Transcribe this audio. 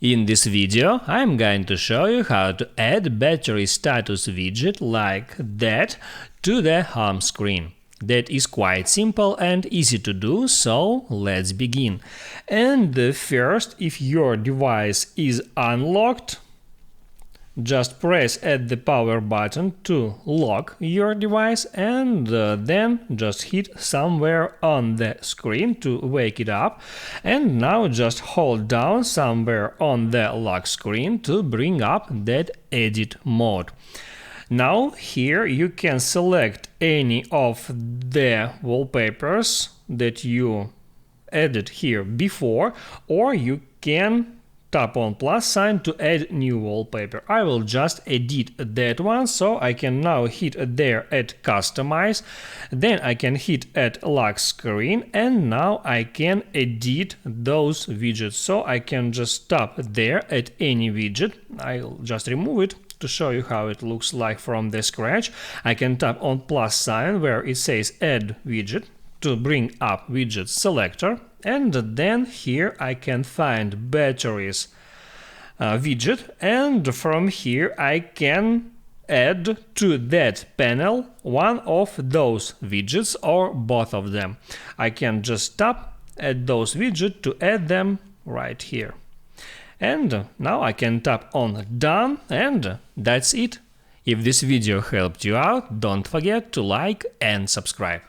In this video, I'm going to show you how to add battery status widget like that to the home screen. That is quite simple and easy to do, so let's begin. And first, if your device is unlocked, just press at the power button to lock your device and then just hit somewhere on the screen to wake it up. And now just hold down somewhere on the lock screen to bring up that edit mode. Now here you can select any of the wallpapers that you added here before, or you can tap on plus sign to add new wallpaper. I will just edit that one, so I can now hit there at customize, then I can hit at lock screen, and now I can edit those widgets. So I can just tap there at any widget. I'll just remove it to show you how it looks like from the scratch. I can tap on plus sign where it says add widget to bring up widget selector, and then here I can find batteries widget, and from here I can add to that panel one of those widgets or both of them. I can just tap at those widgets to add them right here. And now I can tap on done, and that's it. If this video helped you out, don't forget to like and subscribe.